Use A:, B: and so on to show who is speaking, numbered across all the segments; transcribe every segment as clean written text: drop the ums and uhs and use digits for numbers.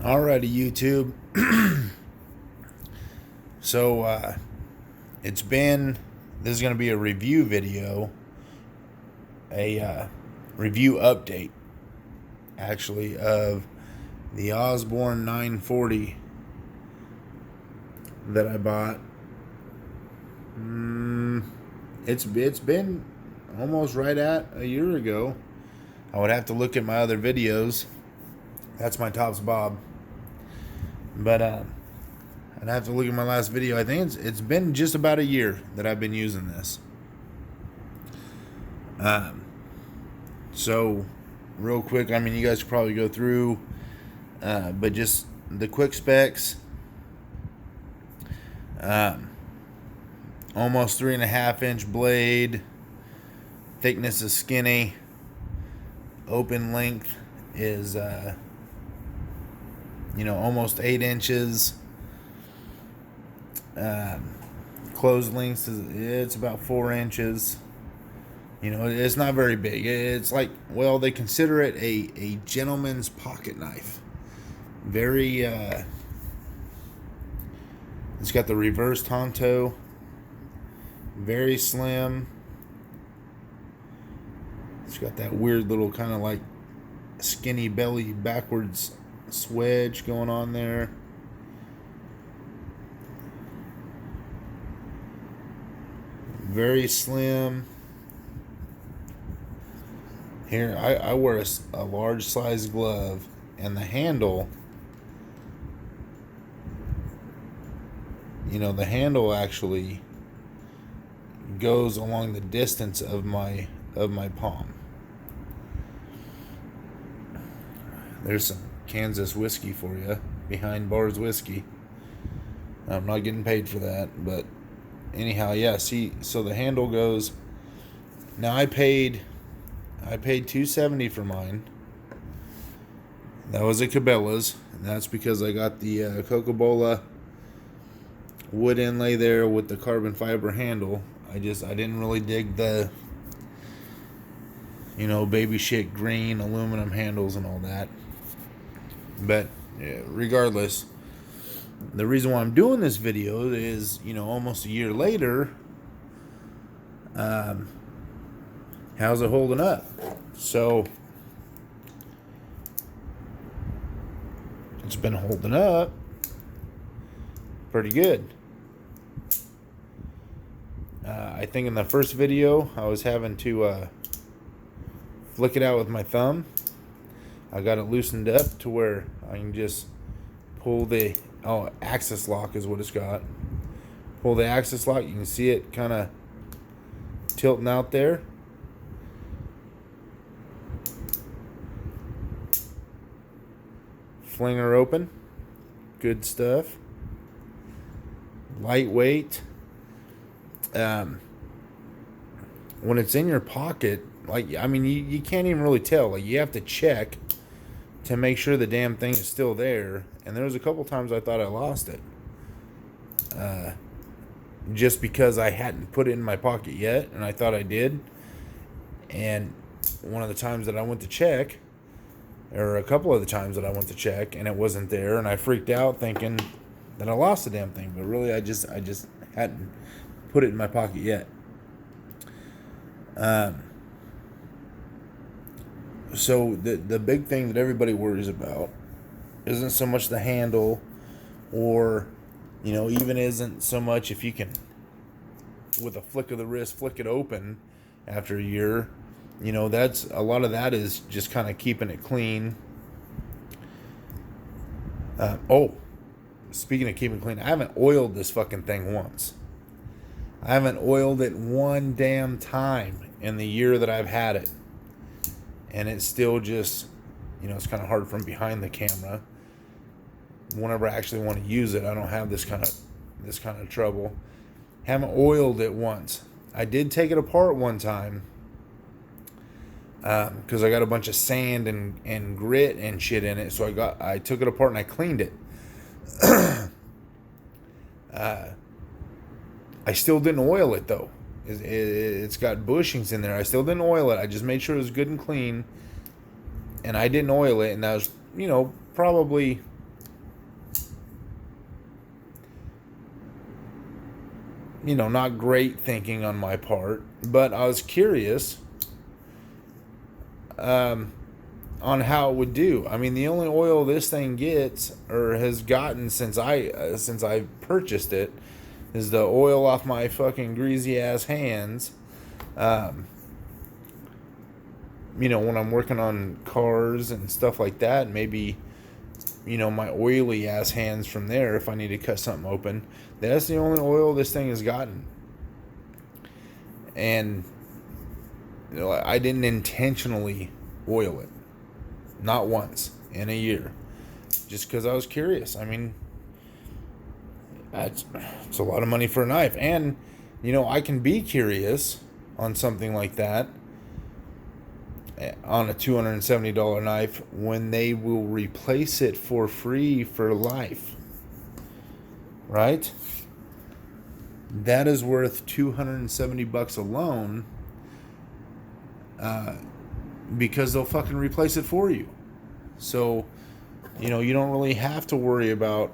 A: Alrighty, YouTube. It's been, this is going to be a review video, a review update, actually, of the Osborne 940 that I bought. It's been almost right at a year ago. I would have to look at my other videos. That's my Tops Bob. But I'd have to look at my last video. I think it's been just about a year that I've been using this. So real quick, I mean, you guys could probably go through, but just the quick specs. Almost 3.5-inch blade. Thickness is skinny. Open length is almost 8 inches. Closed length it's about 4 inches. It's not very big. It's like, well, they consider it a gentleman's pocket knife. Very it's got the reverse Tonto. Very slim. It's got that weird little kind of like skinny belly backwards swedge going on there. Very slim. Here, I wear a large size glove, and the handle, the handle actually goes along the distance of my palm. There's some Kansas whiskey for you, Behind Bars whiskey. I'm not getting paid for that, but anyhow, yeah. See, so the handle goes. Now I paid $270 for mine. That was at Cabela's, and that's because I got the Coca-Cola wood inlay there with the carbon fiber handle. I didn't really dig the baby shit green aluminum handles and all that. But yeah, regardless, the reason why I'm doing this video is, almost a year later, how's it holding up? So, it's been holding up pretty good. I think in the first video, I was having to flick it out with my thumb. I got it loosened up to where I can just pull the axis lock is what it's got. Pull the axis lock. You can see it kind of tilting out there. Flinger open. Good stuff. Lightweight. When it's in your pocket, you can't even really tell. You have to check to make sure the damn thing is still there. And there was a couple times I thought I lost it. Just because I hadn't put it in my pocket yet, and I thought I did. And one of the times that I went to check, or a couple of the times that I went to check, and it wasn't there, and I freaked out thinking that I lost the damn thing. But really, I just hadn't put it in my pocket yet. So the big thing that everybody worries about isn't so much the handle, or even isn't so much if you can, with a flick of the wrist, flick it open after a year. That's a lot of that is just kind of keeping it clean. Speaking of keeping it clean, I haven't oiled this fucking thing once. I haven't oiled it one damn time in the year that I've had it. And it's still just, it's kind of hard from behind the camera. Whenever I actually want to use it, I don't have this kind of trouble. Haven't oiled it once. I did take it apart one time because I got a bunch of sand and grit and shit in it. So I took it apart and I cleaned it. I still didn't oil it though. It's got bushings in there. I still didn't oil it. I just made sure it was good and clean. And I didn't oil it. And that was, probably not great thinking on my part, but I was curious on how it would do. I mean, the only oil this thing gets or has gotten since I purchased it is the oil off my fucking greasy ass hands. When I'm working on cars and stuff like that, maybe my oily ass hands from there if I need to cut something open. That's the only oil this thing has gotten. And I didn't intentionally oil it. Not once in a year. Just because I was curious. I mean, it's a lot of money for a knife. And, I can be curious on something like that, on a $270 knife, when they will replace it for free for life. Right? That is worth $270 alone, because they'll fucking replace it for you. So, you don't really have to worry about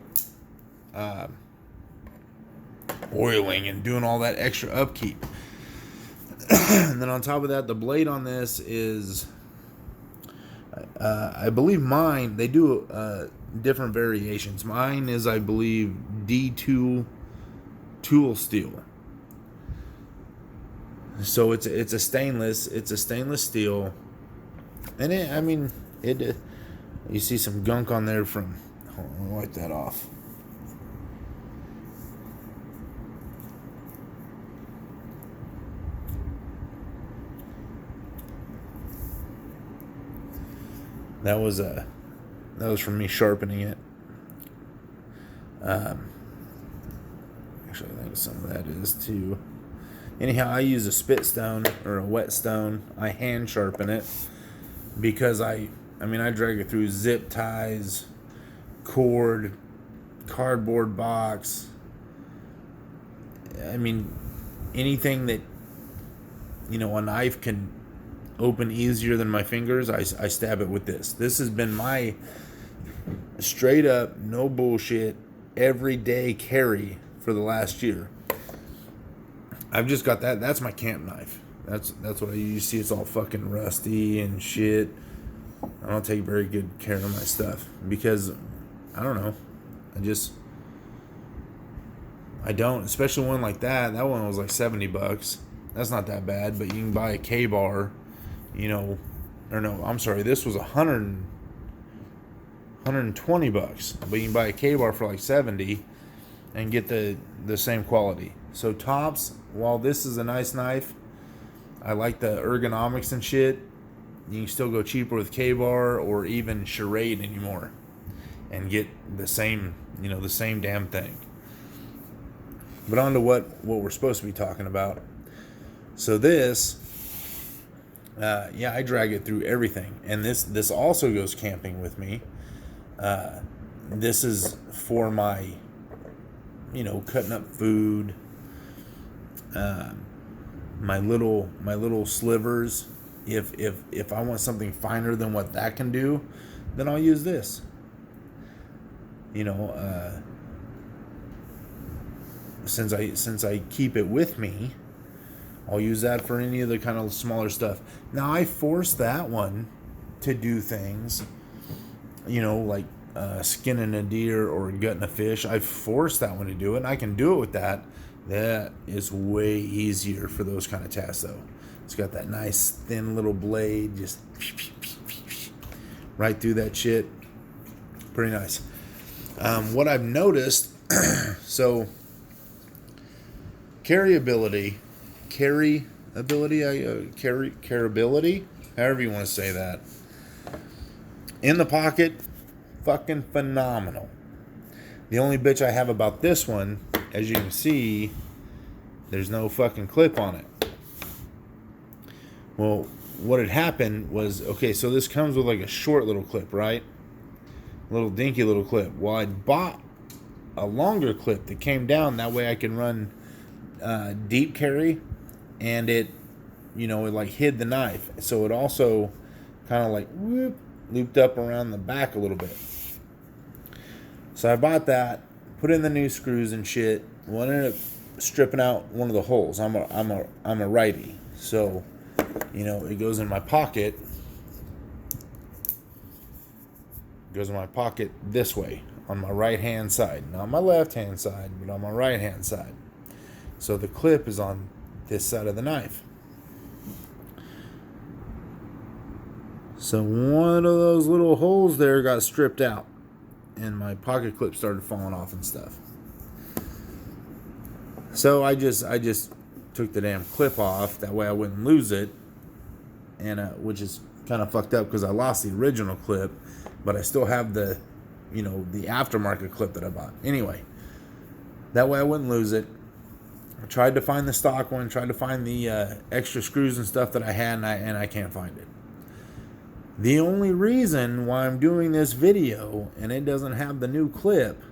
A: oiling and doing all that extra upkeep. And then on top of that, the blade on this is, I believe mine, they do different variations. Mine is, I believe, D2 tool steel. So it's a stainless steel. And you see some gunk on there from, hold on, let me wipe that off. That was from me sharpening it. Actually, I think some of that is too. Anyhow, I use a spit stone or a whetstone. I hand sharpen it because I drag it through zip ties, cord, cardboard box. Anything that a knife can open easier than my fingers, I stab it with this. This has been my straight up, no bullshit, everyday carry for the last year. I've just got that. That's my camp knife. That's what I use. You see, it's all fucking rusty and shit. I don't take very good care of my stuff because I don't know. I don't, especially one like that. That one was like $70. That's not that bad, but you can buy a K-bar, this was $120, but you can buy a K-bar for like $70 and get the same quality. So tops, while this is a nice knife, I like the ergonomics and shit. You can still go cheaper with K-bar or even Charade anymore and get the same damn thing. But on to what we're supposed to be talking about. So this, I drag it through everything. And this also goes camping with me. This is for my, cutting up food, my little slivers. If I want something finer than what that can do, then I'll use this. Since I keep it with me, I'll use that for any of the kind of smaller stuff. Now I force that one to do things, like skinning a deer or gutting a fish. I force that one to do it, and I can do it with that. That is way easier for those kind of tasks, though. It's got that nice thin little blade, just right through that shit. Pretty nice. What I've noticed, so carryability, however you want to say that. In the pocket, fucking phenomenal. The only bitch I have about this one, as you can see, there's no fucking clip on it. Well, what had happened was, okay, so this comes with like a short little clip, right? Little dinky little clip. Well, I bought a longer clip that came down. That way I can run deep carry, and it like hid the knife. So it also kind of like looped up around the back a little bit. So I bought that, put in the new screws and shit. What ended up stripping out one of the holes. I'm a righty, so it goes in my pocket. It goes in my pocket this way on my right hand side, not my left hand side, but on my right hand side. So the clip is on this side of the knife. So one of those little holes there got stripped out, and my pocket clip started falling off and stuff. So I just took the damn clip off, that way I wouldn't lose it, and which is kind of fucked up because I lost the original clip, but I still have the aftermarket clip that I bought. Anyway, that way I wouldn't lose it. I tried to find the stock one, tried to find the extra screws and stuff that I had, and I can't find it. The only reason why I'm doing this video and it doesn't have the new clip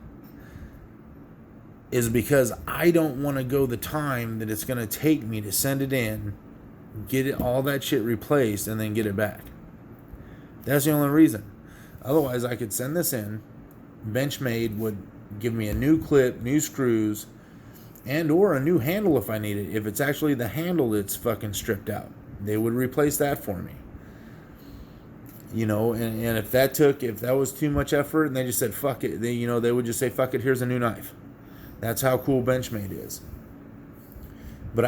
A: is because I don't want to go the time that it's going to take me to send it in, get it, all that shit replaced, and then get it back. That's the only reason. Otherwise, I could send this in. Benchmade would give me a new clip, new screws, and or a new handle if I need it. If it's actually the handle that's fucking stripped out, they would replace that for me. And if that was too much effort and they just said fuck it, they would just say fuck it, here's a new knife. That's how cool Benchmade is. But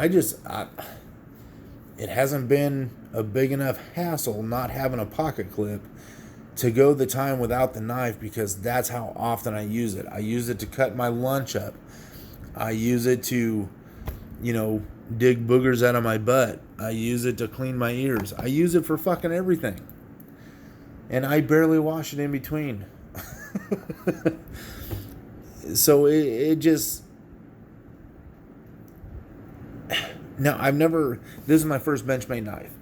A: it hasn't been a big enough hassle not having a pocket clip to go the time without the knife, because that's how often I use it. I use it to cut my lunch up. I use it to, dig boogers out of my butt. I use it to clean my ears. I use it for fucking everything. And I barely wash it in between. So it just... Now, this is my first Benchmade knife.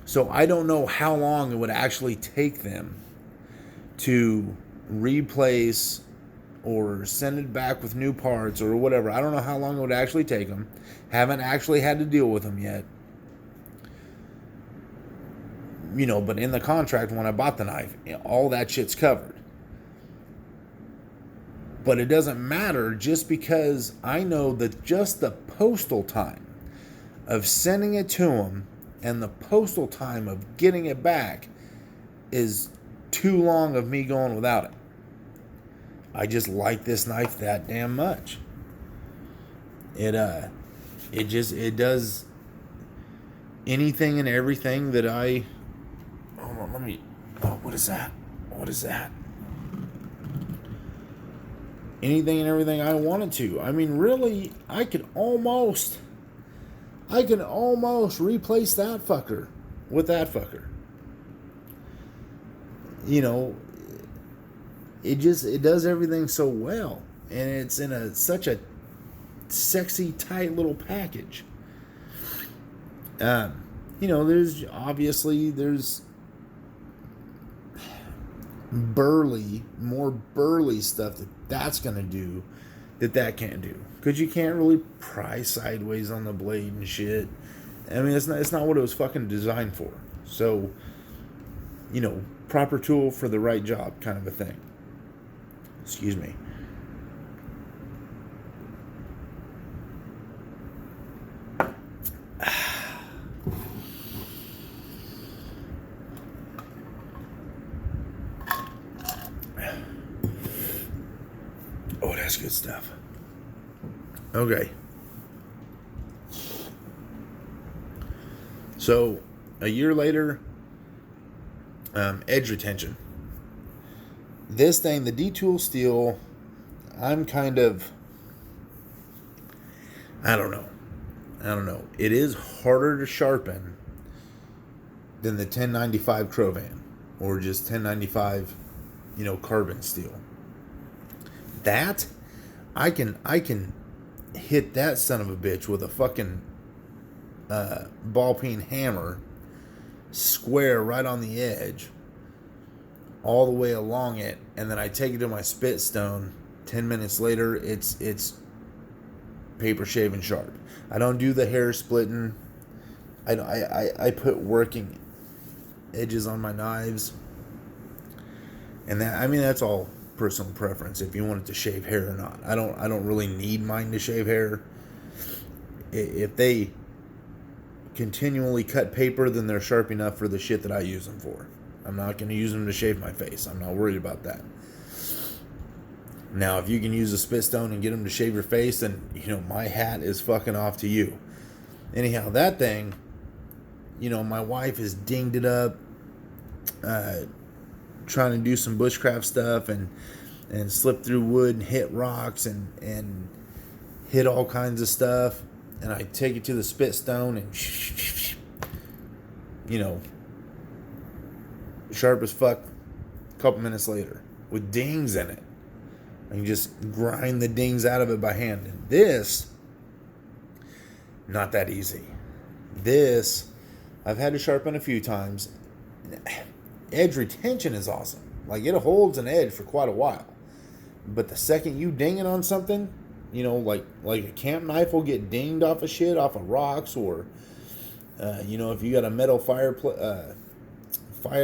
A: So I don't know how long it would actually take them to replace or send it back with new parts or whatever. I don't know how long it would actually take them. Haven't actually had to deal with them yet. But in the contract when I bought the knife, all that shit's covered. But it doesn't matter, just because I know that just the postal time of sending it to them and the postal time of getting it back is too long of me going without it. I just like this knife that damn much. It does anything and everything that I... Hold on, what is that? What is that? Anything and everything I wanted to. I mean, really, I can almost replace that fucker with that fucker. It does everything so well, and it's in such a sexy, tight little package. There's more burly stuff that's gonna do that can't do, because you can't really pry sideways on the blade and shit. I mean, it's not what it was fucking designed for. So, proper tool for the right job, kind of a thing. Excuse me. Oh, that's good stuff. Okay. So, a year later, edge retention. This thing, the D-Tool steel, I'm kind of... I don't know. It is harder to sharpen than the 1095 Crovan, or just 1095, carbon steel. That, I can hit that son of a bitch with a fucking ball peen hammer, square right on the edge, all the way along it, and then I take it to my spit stone. 10 minutes later, it's paper shaven sharp. I don't do the hair splitting. I put working edges on my knives, and that's all personal preference if you want it to shave hair or not. I don't really need mine to shave hair. If they continually cut paper, then they're sharp enough for the shit that I use them for. I'm not going to use them to shave my face. I'm not worried about that. Now, if you can use a spit stone and get them to shave your face, then, my hat is fucking off to you. Anyhow, that thing, my wife has dinged it up, trying to do some bushcraft stuff and slip through wood and hit rocks and hit all kinds of stuff. And I take it to the spit stone and, sharp as fuck a couple minutes later with dings in it. I can just grind the dings out of it by hand. And this, not that easy. This, I've had to sharpen a few times. Edge retention is awesome. Like, it holds an edge for quite a while. But the second you ding it on something, like a camp knife will get dinged off of shit, off of rocks, or, if you got a metal fire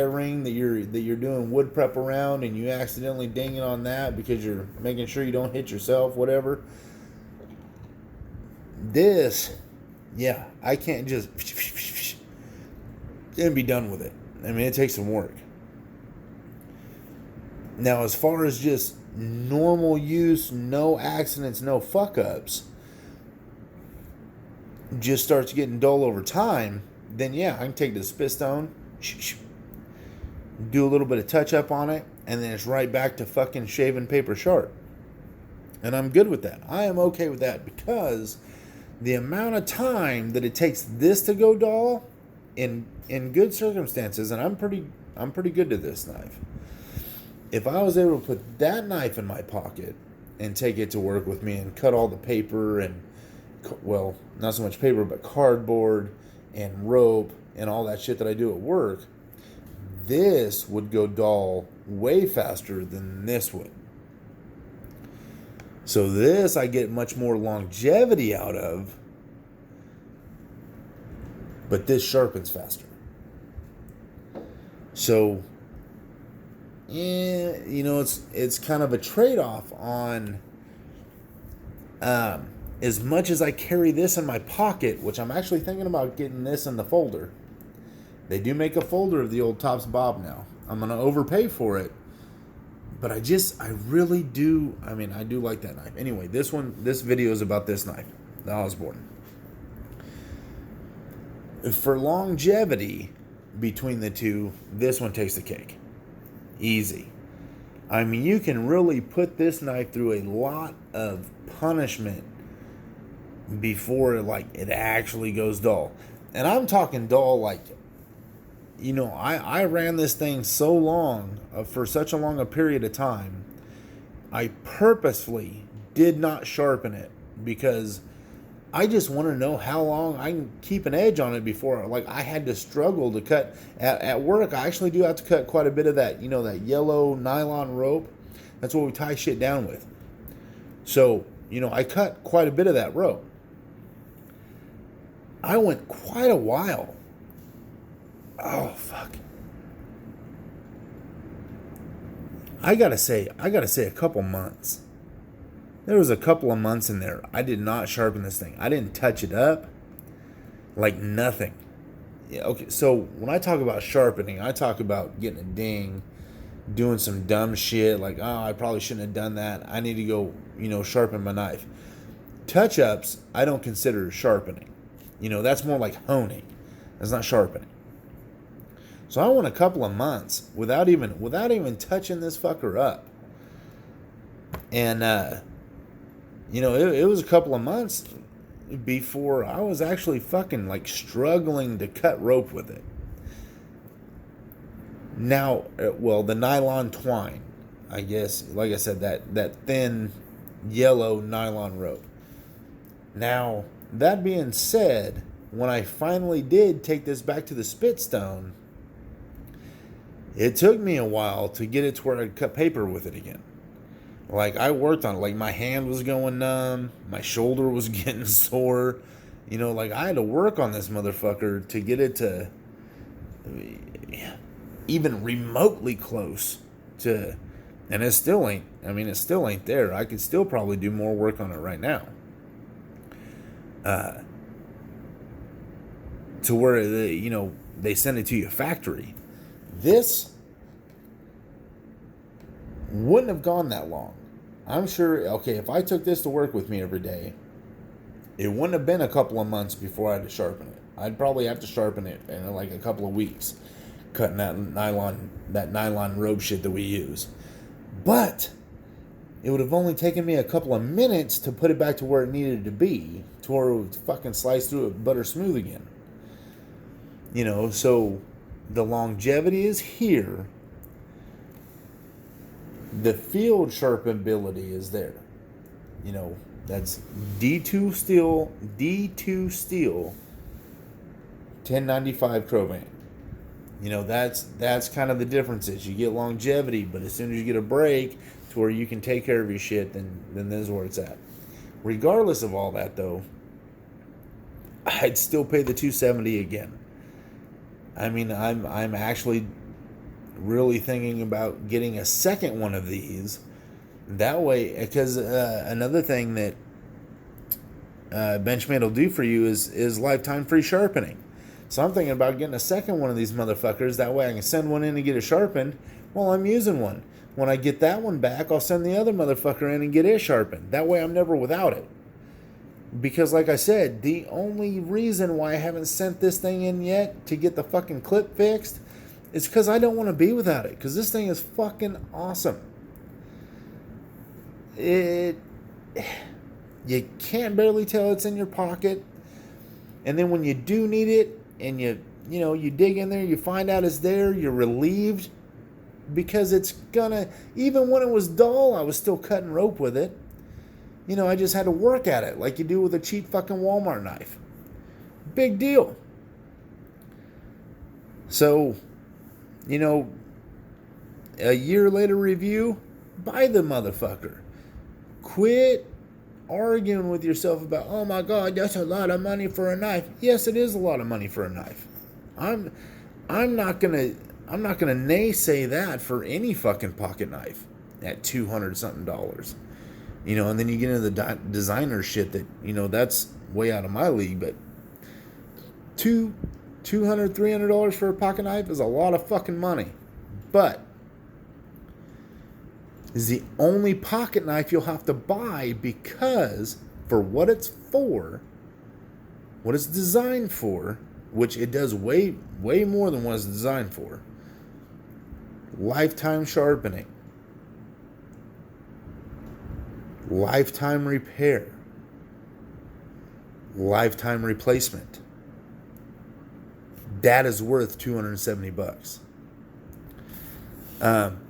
A: ring that you're doing wood prep around and you accidentally ding it on that because you're making sure you don't hit yourself, whatever. This, yeah, I can't just and be done with it. I mean, it takes some work. Now, as far as just normal use, no accidents, no fuck ups, just starts getting dull over time, then yeah, I can take the spit stone, do a little bit of touch up on it, and then it's right back to fucking shaving paper sharp. And I'm good with that. I am okay with that because the amount of time that it takes this to go dull in good circumstances, and I'm pretty good to this knife. If I was able to put that knife in my pocket and take it to work with me and cut all the paper and, well, not so much paper, but cardboard and rope and all that shit that I do at work, this would go dull way faster than this would. So this I get much more longevity out of, but this sharpens faster. So, yeah, it's kind of a trade-off on as much as I carry this in my pocket, which I'm actually thinking about getting this in the folder. They do make a folder of the old Tops Bob now. I'm going to overpay for it, but I really do, I do like that knife. Anyway, this video is about this knife, the Osborne. For longevity between the two, this one takes the cake. Easy. You can really put this knife through a lot of punishment before it actually goes dull. And I'm talking dull I ran this thing so long, for such a long a period of time, I purposefully did not sharpen it because I just want to know how long I can keep an edge on it before, I had to struggle to cut. At work, I actually do have to cut quite a bit of that, that yellow nylon rope. That's what we tie shit down with. So, I cut quite a bit of that rope. I went quite a while. Oh, fuck. I gotta say a couple months. There was a couple of months in there I did not sharpen this thing. I didn't touch it up. Nothing. Yeah, okay, so when I talk about sharpening, I talk about getting a ding, doing some dumb shit I probably shouldn't have done that. I need to go, sharpen my knife. Touch-ups, I don't consider sharpening. That's more like honing. That's not sharpening. So I went a couple of months without even touching this fucker up. And it was a couple of months before I was actually fucking struggling to cut rope with it. Now, the nylon twine, I guess, like I said, that thin yellow nylon rope. Now, that being said, when I finally did take this back to the spit stone, it took me a while to get it to where I could cut paper with it again. I worked on it. My hand was going numb. My shoulder was getting sore. I had to work on this motherfucker to get it to even remotely close to And it still ain't, I mean, it still ain't there. I could still probably do more work on it right now. To where, they send it to you factory. This wouldn't have gone that long. I'm sure, okay, if I took this to work with me every day, it wouldn't have been a couple of months before I had to sharpen it. I'd probably have to sharpen it in like a couple of weeks, cutting that nylon rope shit that we use. But it would have only taken me a couple of minutes to put it back to where it needed to be, to where it would fucking slice through it butter smooth again. So the longevity is here. The field sharpenability is there. That's D2 steel, 1095 Crowvan. That's kind of the differences. You get longevity, but as soon as you get a break to where you can take care of your shit, then this is where it's at. Regardless of all that, though, I'd still pay the $270 again. I mean, I'm actually really thinking about getting a second one of these. That way, because another thing that Benchmade will do for you is lifetime free sharpening. So I'm thinking about getting a second one of these motherfuckers. That way I can send one in and get it sharpened while I'm using one. When I get that one back, I'll send the other motherfucker in and get it sharpened. That way I'm never without it. Because like I said, the only reason why I haven't sent this thing in yet to get the fucking clip fixed is because I don't want to be without it. Because this thing is fucking awesome. You can't barely tell it's in your pocket. And then when you do need it and you dig in there, you find out it's there, you're relieved. Because it's gonna, even when it was dull, I was still cutting rope with it. I just had to work at it like you do with a cheap fucking Walmart knife. Big deal. So, a year later review, buy the motherfucker. Quit arguing with yourself about, oh my God, that's a lot of money for a knife. Yes, it is a lot of money for a knife. I'm not gonna naysay that for any fucking pocket knife at $200 something. And then you get into the designer shit that, that's way out of my league, but $200, $300 for a pocket knife is a lot of fucking money. But is the only pocket knife you'll have to buy, because for what it's for, what it's designed for, which it does way more than what it's designed for. Lifetime sharpening. Lifetime repair. Lifetime replacement. That is worth $270.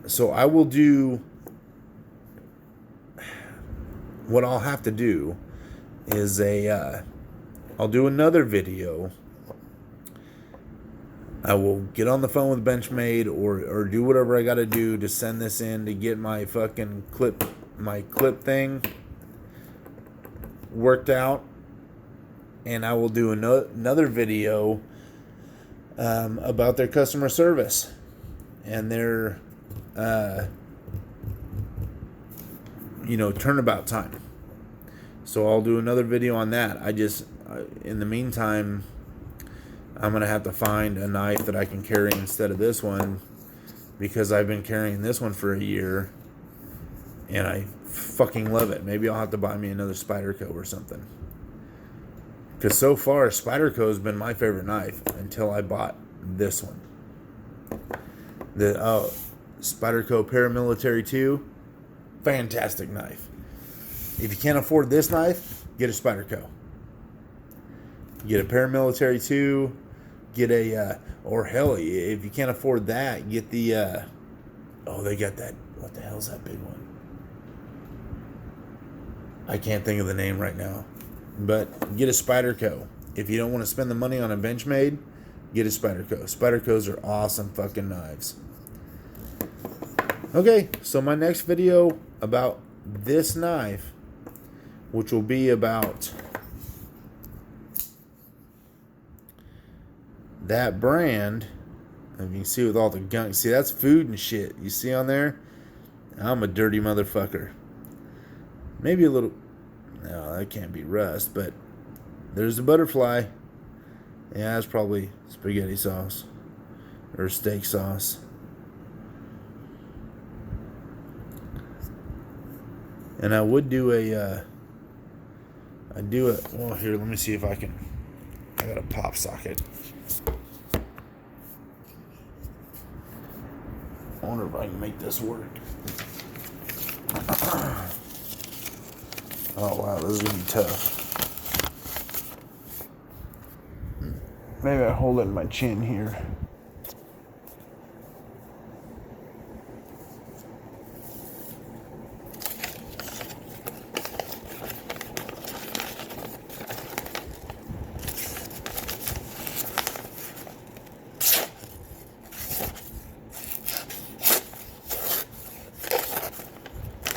A: So I will do, what I'll have to do is I'll do another video. I will get on the phone with Benchmade or do whatever I got to do to send this in to get my fucking clip thing worked out. And I will do another video about their customer service and their turnabout time. So I'll do another video on that. In the meantime, I'm going to have to find a knife that I can carry instead of this one, because I've been carrying this one for a year and I fucking love it. Maybe I'll have to buy me another Spyderco or something. Because so far, Spyderco has been my favorite knife until I bought this one. The Spyderco Paramilitary 2, fantastic knife. If you can't afford this knife, get a Spyderco. Get a Paramilitary 2, get a, or hell, if you can't afford that, get the, they got that, what the hell's that big one? I can't think of the name right now. But get a Spyderco. If you don't want to spend the money on a Benchmade, get a Spyderco. Spydercos are awesome fucking knives. Okay, so my next video about this knife, which will be about that brand. If you can see with all the gunk, see that's food and shit. You see on there? I'm a dirty motherfucker. Maybe a little. No, that can't be rust, but there's a butterfly. Yeah, it's probably spaghetti sauce or steak sauce. And I would do well, here, let me see if I can. I got a pop socket. I wonder if I can make this work. Oh, wow, this is going to be tough. Maybe I hold it in my chin here.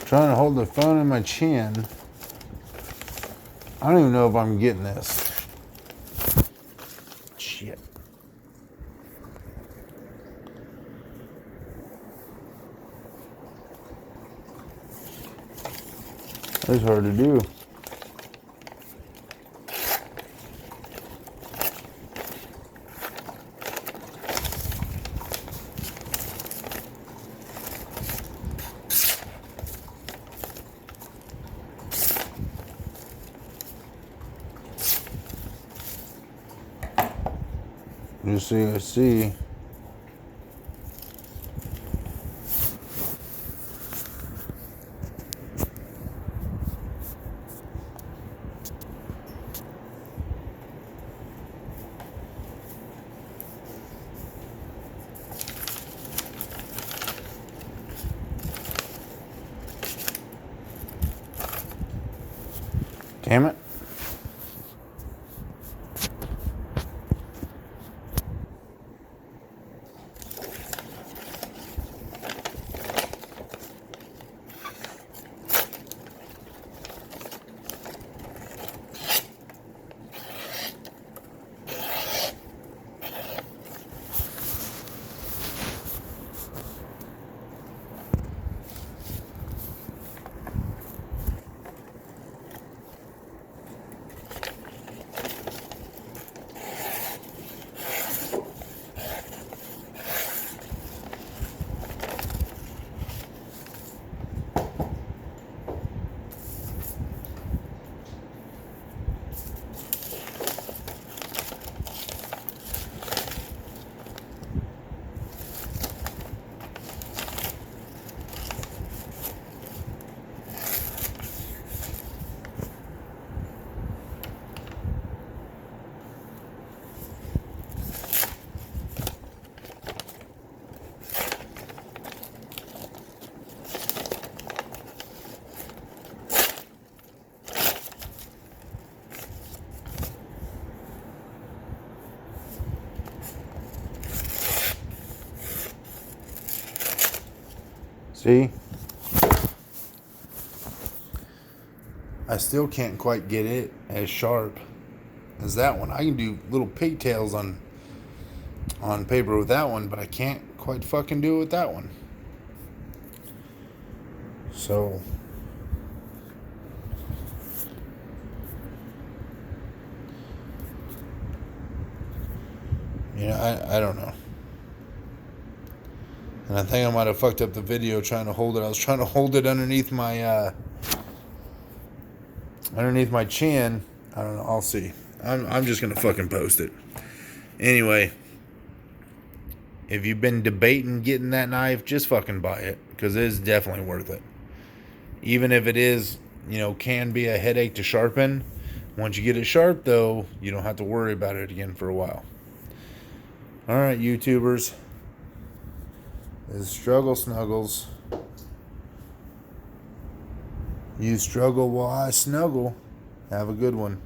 A: Trying to hold the phone in my chin. I don't even know if I'm getting this. Shit. That's hard to do. Just so you see. Damn it. See? I still can't quite get it as sharp as that one. I can do little pigtails on paper with that one, but I can't quite fucking do it with that one. So I don't know. And I think I might have fucked up the video trying to hold it. I was trying to hold it underneath my chin. I don't know. I'll see. I'm just gonna fucking post it. Anyway, if you've been debating getting that knife, just fucking buy it, because it is definitely worth it. Even if it is, can be a headache to sharpen. Once you get it sharp, though, you don't have to worry about it again for a while. All right, YouTubers. This is Struggle Snuggles. You struggle while I snuggle. Have a good one.